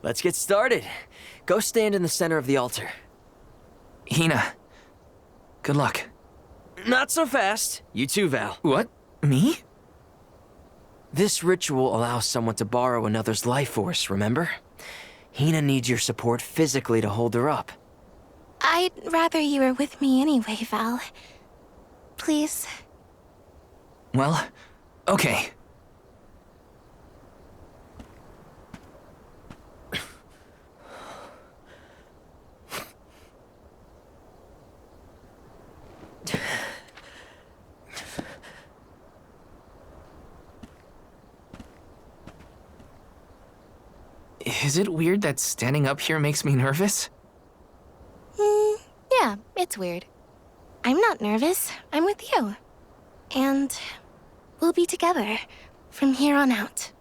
Let's get started. Go stand in the center of the altar. Hina, good luck. Not so fast. You too, Val. What? Me? This ritual allows someone to borrow another's life force, remember? Hina needs your support physically to hold her up. I'd rather you were with me anyway, Val. Please. Well, okay. Is it weird that standing up here makes me nervous? Yeah, it's weird. I'm not nervous. I'm with you. And we'll be together from here on out.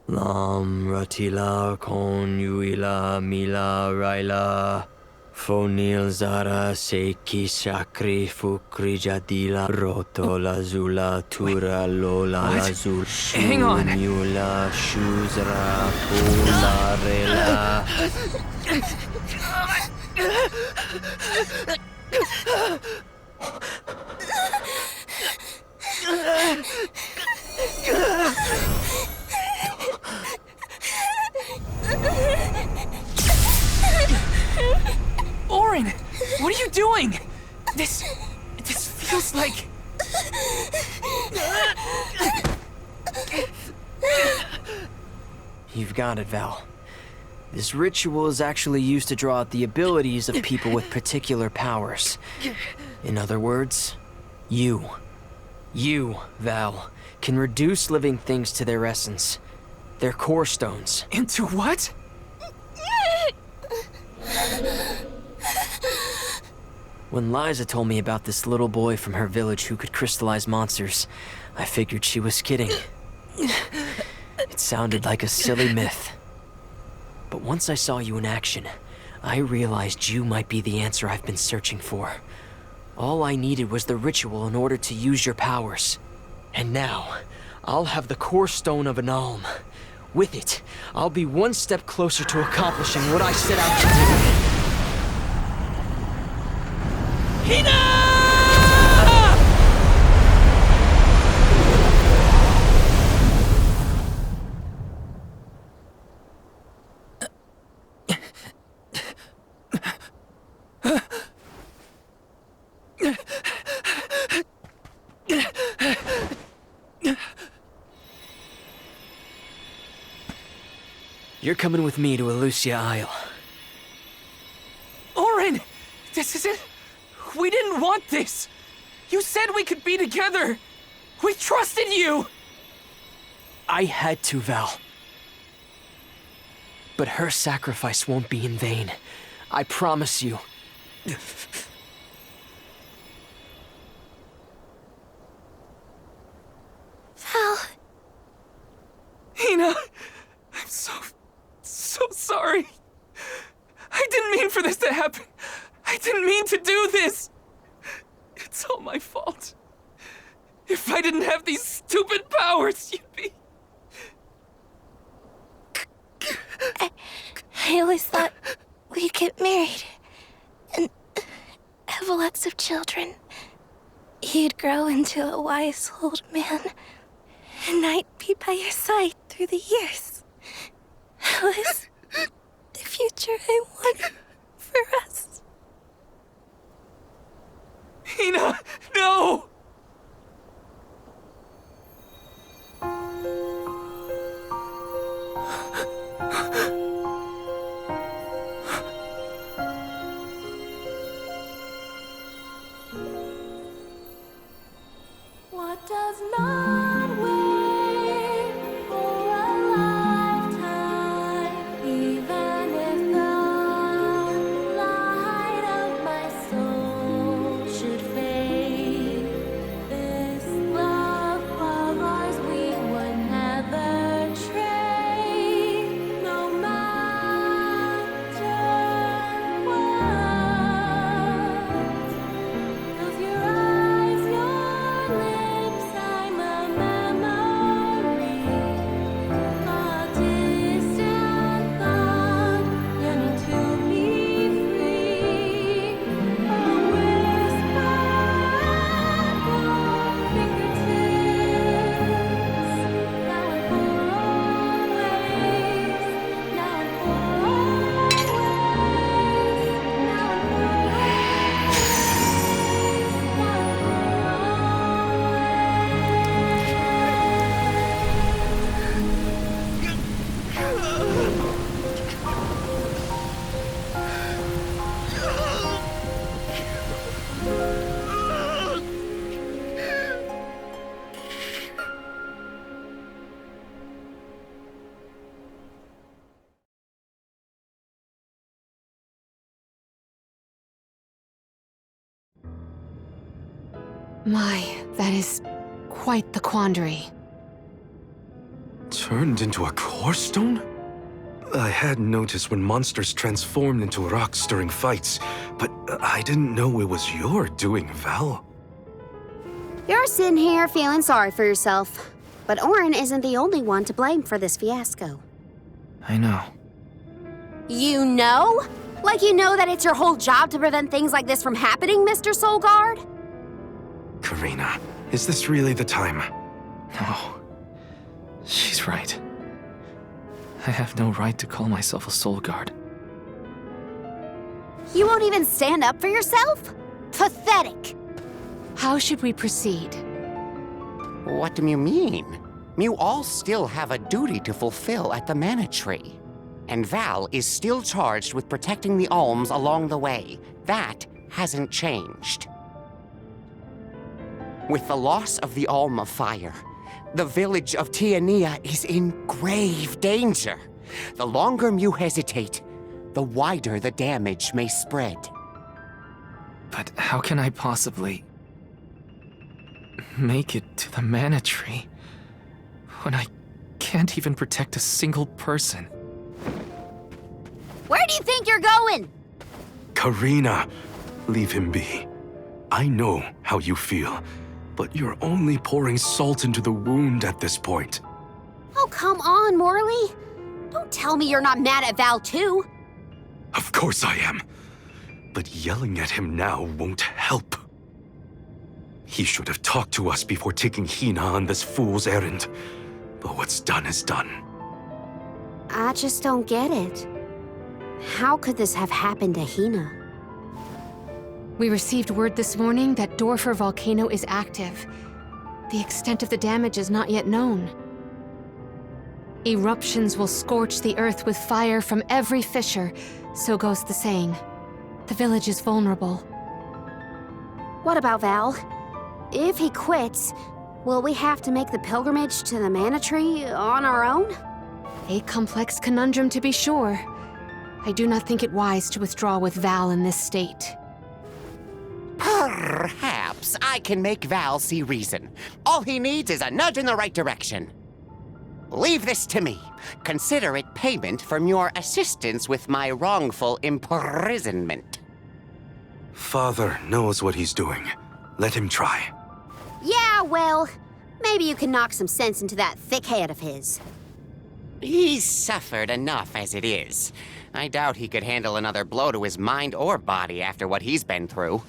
Lam ratila kon yuila mila raila fonil zara seki shakri fukri jadila roto lazula tura lola What? lazul Hang on. shumula shuzra pula rela. Eoren, what are you doing? This feels like... You've got it, Val. This ritual is actually used to draw out the abilities of people with particular powers. In other words, you, Val, can reduce living things to their essence, their core stones. Into what? When Liza told me about this little boy from her village who could crystallize monsters, I figured she was kidding. It sounded like a silly myth. But once I saw you in action, I realized you might be the answer I've been searching for. All I needed was the ritual in order to use your powers. And now, I'll have the core stone of an alm. With it, I'll be one step closer to accomplishing what I set out to do. Hina! You're coming with me to Elucia Isle. Eoren! This isn't... We didn't want this! You said we could be together! We trusted you! I had to, Val. But her sacrifice won't be in vain. I promise you. Val, Hina, I'm so sorry. I didn't mean for this to happen. I didn't mean to do this. It's all my fault. If I didn't have these stupid powers, you'd be... I always thought we'd get married and have lots of children. You'd grow into a wise old man, and I'd be by your side through the years. That was the future I wanted for us. Hina, no! What does not wait for a lifetime, even if the light of my soul should fade, this love My, that is quite the quandary. Turned into a core stone? I had noticed when monsters transformed into rocks during fights, but I didn't know it was your doing, Val. You're sitting here feeling sorry for yourself. But Eoren isn't the only one to blame for this fiasco. I know. You know? Like you know that it's your whole job to prevent things like this from happening, Mr. Soulguard? Karina, is this really the time? No. She's right. I have no right to call myself a soul guard. You won't even stand up for yourself? Pathetic. How should we proceed? What do you mean? You all still have a duty to fulfill at the Mana Tree. And Val is still charged with protecting the alms along the way. That hasn't changed. With the loss of the Alm of Fire, the village of Tiania is in grave danger. The longer you hesitate, the wider the damage may spread. But how can I possibly make it to the Mana Tree when I can't even protect a single person? Where do you think you're going? Karina, leave him be. I know how you feel, but you're only pouring salt into the wound at this point. Oh, come on, Morley. Don't tell me you're not mad at Val, too. Of course I am. But yelling at him now won't help. He should have talked to us before taking Hina on this fool's errand. But what's done is done. I just don't get it. How could this have happened to Hina? We received word this morning that Dorfer Volcano is active. The extent of the damage is not yet known. Eruptions will scorch the earth with fire from every fissure, so goes the saying. The village is vulnerable. What about Val? If he quits, will we have to make the pilgrimage to the Mana Tree on our own? A complex conundrum to be sure. I do not think it wise to withdraw with Val in this state. Perhaps I can make Val see reason. All he needs is a nudge in the right direction. Leave this to me. Consider it payment from your assistance with my wrongful imprisonment. Father knows what he's doing. Let him try. Yeah, well, maybe you can knock some sense into that thick head of his. He's suffered enough as it is. I doubt he could handle another blow to his mind or body after what he's been through.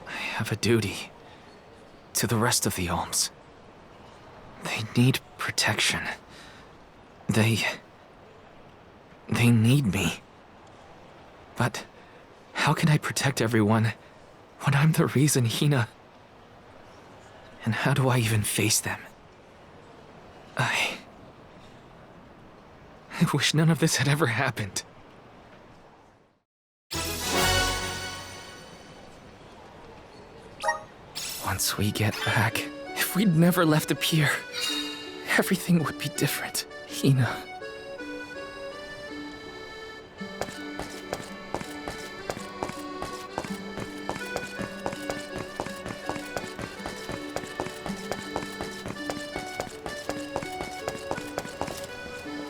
I have a duty to the rest of the alms. They need protection. They need me. But how can I protect everyone when I'm the reason Hina... And how do I even face them? I wish none of this had ever happened. Once we get back, if we'd never left the pier, everything would be different. Hina.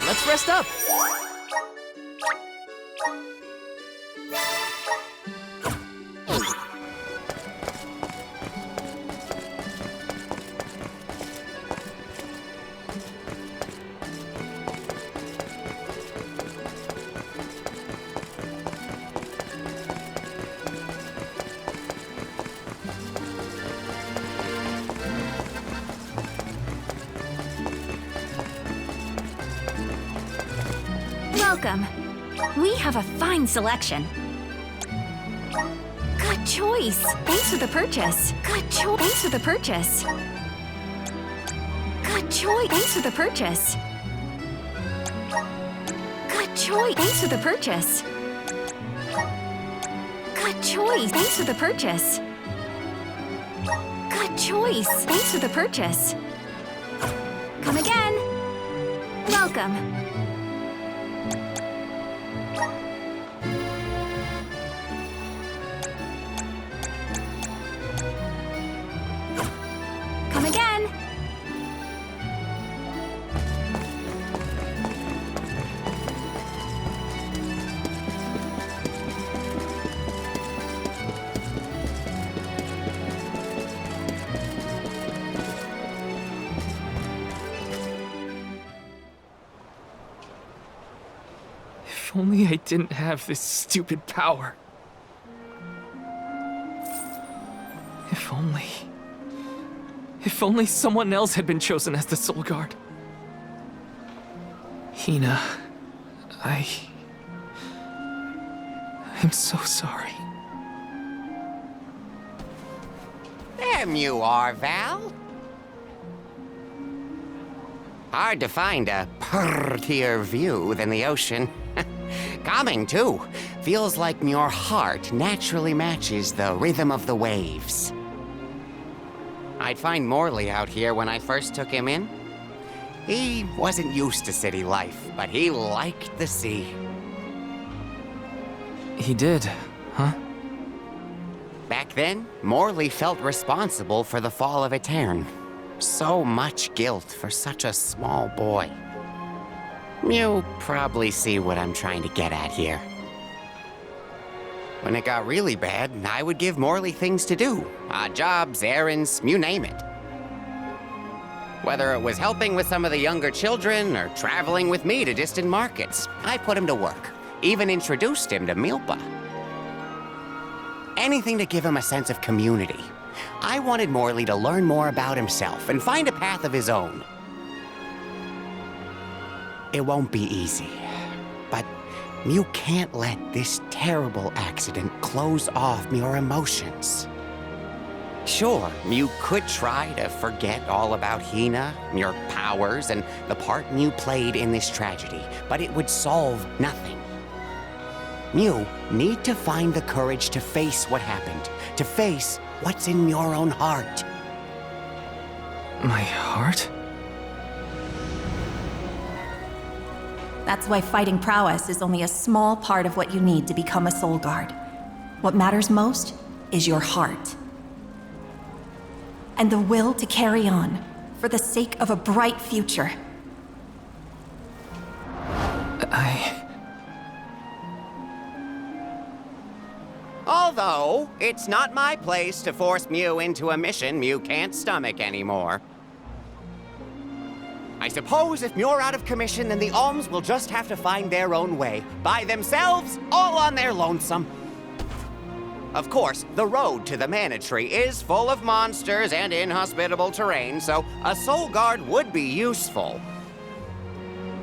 Let's rest up. Welcome. We have a fine selection. Good choice. Thanks for the purchase. Good choice. Thanks for the purchase. Good choice. Thanks for the purchase. Good choice. Thanks for the purchase. Good choice. Thanks for the purchase. Good choice. Thanks for the purchase. Come again. Welcome. Come again. If only I didn't have this stupid power. If only... If only someone else had been chosen as the Soul Guard. Hina, I'm so sorry. There you are, Val. Hard to find a prettier view than the ocean. Calming, too. Feels like your heart naturally matches the rhythm of the waves. I'd find Morley out here when I first took him in. He wasn't used to city life, but he liked the sea. He did, huh? Back then, Morley felt responsible for the fall of Eoren. So much guilt for such a small boy. You probably see what I'm trying to get at here. When it got really bad, I would give Morley things to do. Odd jobs, errands, you name it. Whether it was helping with some of the younger children or traveling with me to distant markets, I put him to work. Even introduced him to Milpa. Anything to give him a sense of community. I wanted Morley to learn more about himself and find a path of his own. It won't be easy, but you can't let this terrible accident close off your emotions. Sure, you could try to forget all about Hina, your powers, and the part you played in this tragedy, but it would solve nothing. You need to find the courage to face what happened, to face what's in your own heart. My heart? That's why fighting prowess is only a small part of what you need to become a Soul Guard. What matters most is your heart. And the will to carry on, for the sake of a bright future. Although, it's not my place to force Mew into a mission Mew can't stomach anymore. I suppose if Muir out of commission, then the Alms will just have to find their own way. By themselves, all on their lonesome. Of course, the road to the Mana Tree is full of monsters and inhospitable terrain, so a Soul Guard would be useful.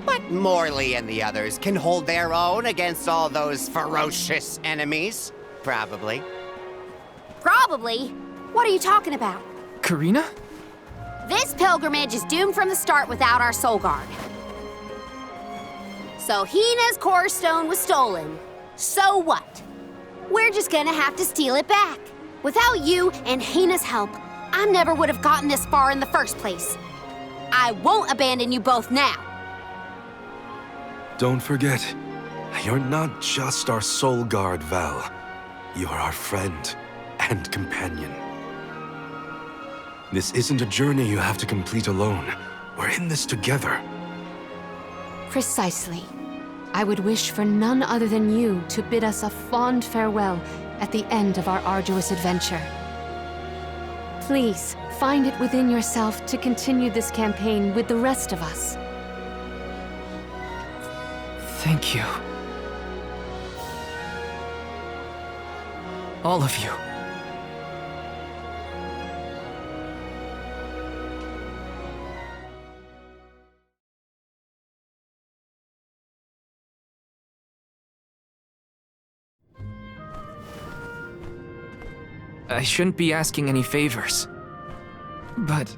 But Morley and the others can hold their own against all those ferocious enemies. Probably. Probably? What are you talking about? Karina? This pilgrimage is doomed from the start without our Soul Guard. So Hina's core stone was stolen. So what? We're just gonna have to steal it back. Without you and Hina's help, I never would have gotten this far in the first place. I won't abandon you both now. Don't forget, you're not just our Soul Guard, Val. You're our friend and companion. This isn't a journey you have to complete alone. We're in this together. Precisely. I would wish for none other than you to bid us a fond farewell at the end of our arduous adventure. Please, find it within yourself to continue this campaign with the rest of us. Thank you. All of you. I shouldn't be asking any favors, but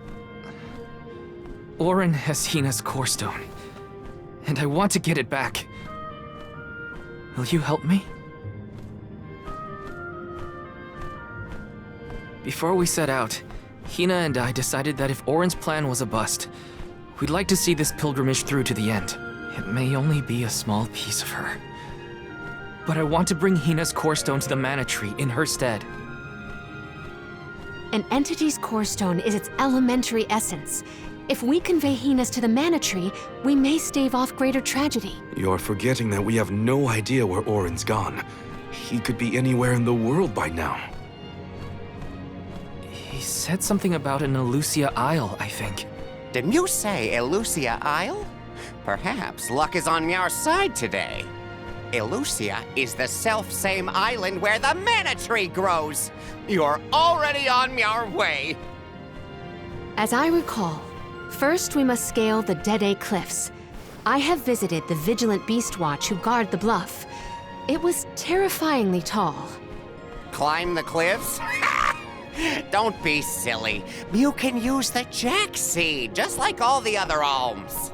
Eoren has Hina's core stone, and I want to get it back. Will you help me? Before we set out, Hina and I decided that if Oren's plan was a bust, we'd like to see this pilgrimage through to the end. It may only be a small piece of her, but I want to bring Hina's core stone to the mana tree in her stead. An entity's core stone is its elementary essence. If we convey Hina's to the mana tree, we may stave off greater tragedy. You're forgetting that we have no idea where Oren's gone. He could be anywhere in the world by now. He said something about an Elusia Isle, I think. Didn't you say Elusia Isle? Perhaps luck is on our side today. Elusia is the self-same island where the mana tree grows. You're already on your way. As I recall, first we must scale the Dead Cliffs. I have visited the vigilant Beast Watch who guard the bluff. It was terrifyingly tall. Climb the cliffs? Don't be silly. You can use the Jack Seed, just like all the other alms.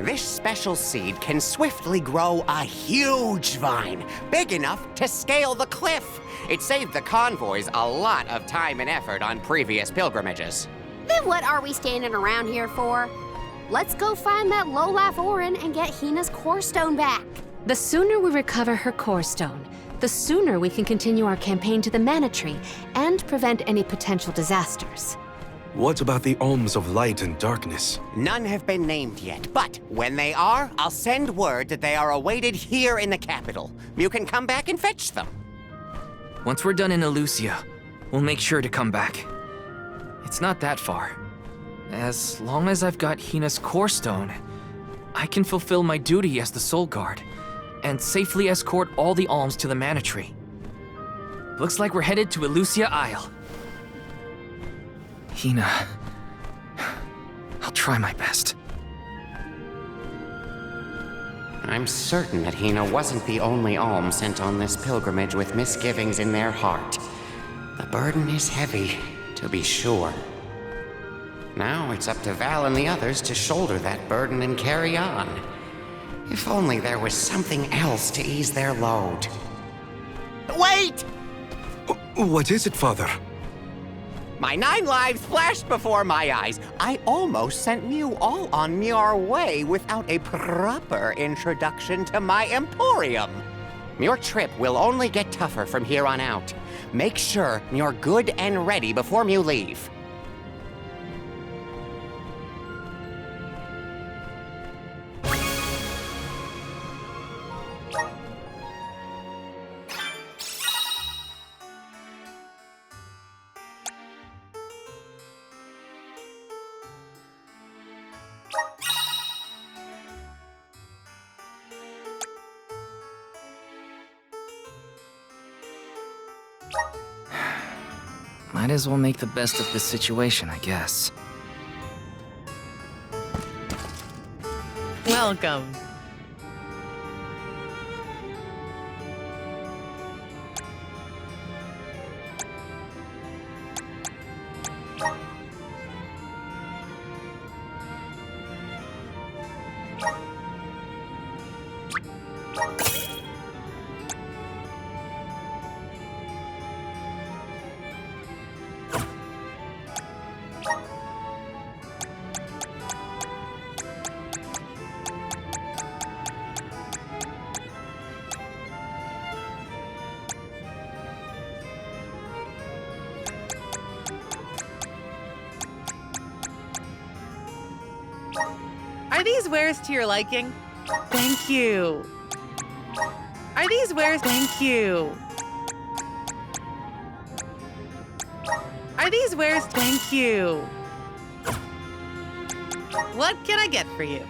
This special seed can swiftly grow a huge vine, big enough to scale the cliff. It saved the convoys a lot of time and effort on previous pilgrimages. Then what are we standing around here for? Let's go find that lowlife Oren and get Hina's core stone back. The sooner we recover her core stone, the sooner we can continue our campaign to the mana tree and prevent any potential disasters. What about the alms of light and darkness? None have been named yet, but when they are, I'll send word that they are awaited here in the capital. You can come back and fetch them. Once we're done in Elusia, we'll make sure to come back. It's not that far. As long as I've got Hina's core stone, I can fulfill my duty as the Soul Guard and safely escort all the alms to the mana tree. Looks like we're headed to Elusia Isle. Hina, I'll try my best. I'm certain that Hina wasn't the only alm sent on this pilgrimage with misgivings in their heart. The burden is heavy, to be sure. Now it's up to Val and the others to shoulder that burden and carry on. If only there was something else to ease their load. Wait! What is it, Father? My 9 lives flashed before my eyes. I almost sent you all on your way without a proper introduction to my emporium. Your trip will only get tougher from here on out. Make sure you're good and ready before you leave. Might as well make the best of this situation, I guess. Welcome. Are these wares to your liking? Thank you. Are these wares? Thank you. Are these wares? Thank you. What can I get for you?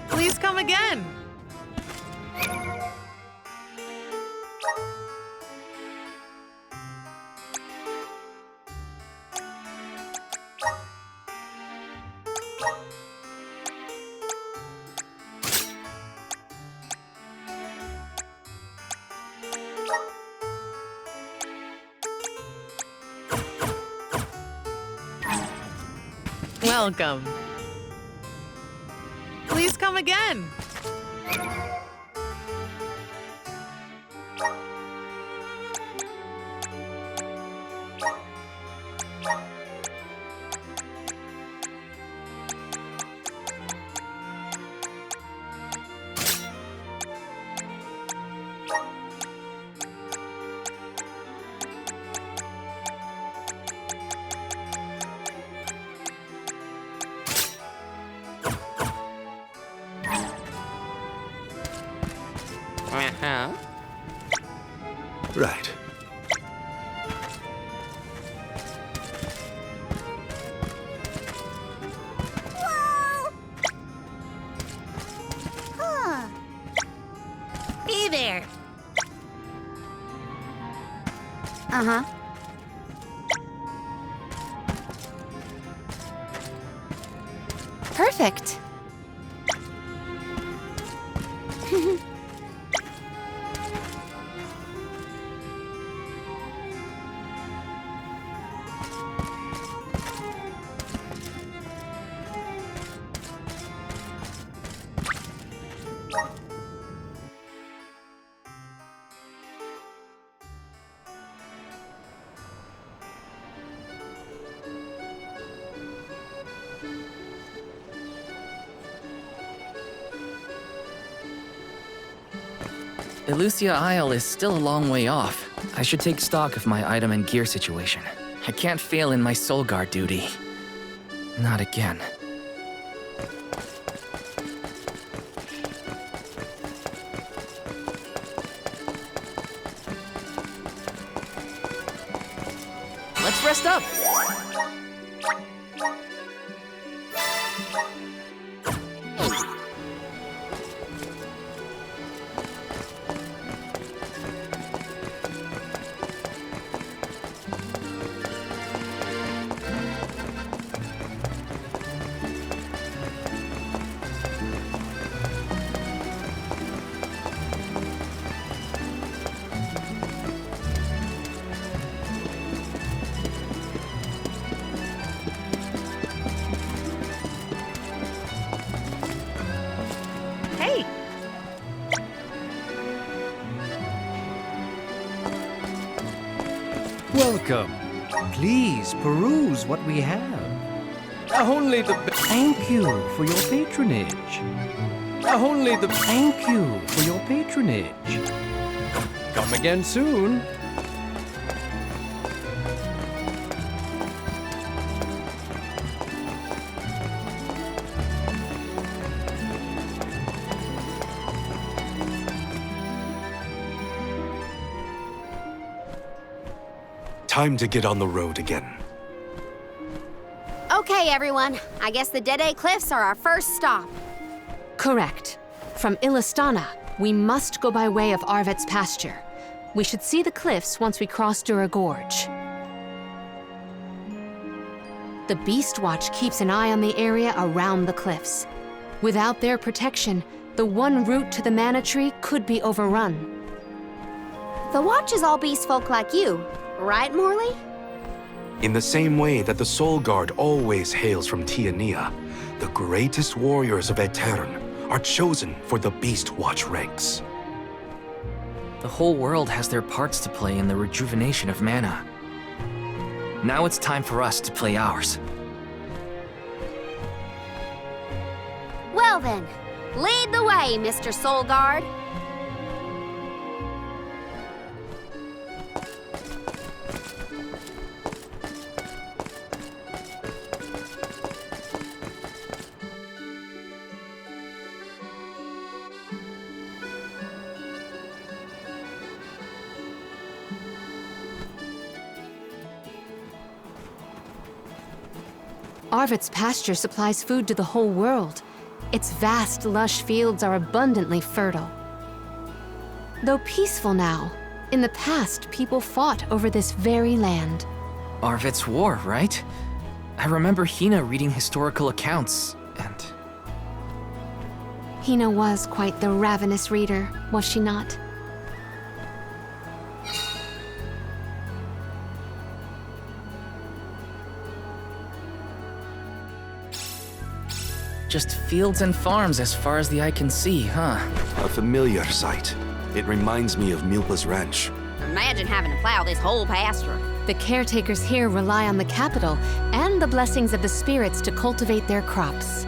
Please come again. Welcome. come again. Uh-huh. Right. Hey there. Uh-huh. Perfect. Elusia Isle is still a long way off. I should take stock of my item and gear situation. I can't fail in my Soul Guard duty. Not again. Let's rest up! Hey, Welcome. Please peruse what we have. Only the Thank you for your patronage. only the Thank you for your patronage. Come again soon. Time to get on the road again. Okay, everyone. I guess the Dead Cliffs are our first stop. Correct. From Illistana, we must go by way of Arvet's pasture. We should see the cliffs once we cross Dura Gorge. The Beast Watch keeps an eye on the area around the cliffs. Without their protection, the one route to the Mana Tree could be overrun. The Watch is all beast folk like you, right, Morley? In the same way that the Soul Guard always hails from Tiania, the greatest warriors of Eoren are chosen for the Beast Watch ranks. The whole world has their parts to play in the rejuvenation of mana. Now it's time for us to play ours. Well then, lead the way, Mr. Soul Guard. Arvet's pasture supplies food to the whole world. Its vast, lush fields are abundantly fertile. Though peaceful now, in the past people fought over this very land. Arvet's war, right? I remember Hina reading historical accounts, and... Hina was quite the ravenous reader, was she not? Just fields and farms as far as the eye can see, huh? A familiar sight. It reminds me of Milpa's ranch. Imagine having to plow this whole pasture. The caretakers here rely on the capital and the blessings of the spirits to cultivate their crops.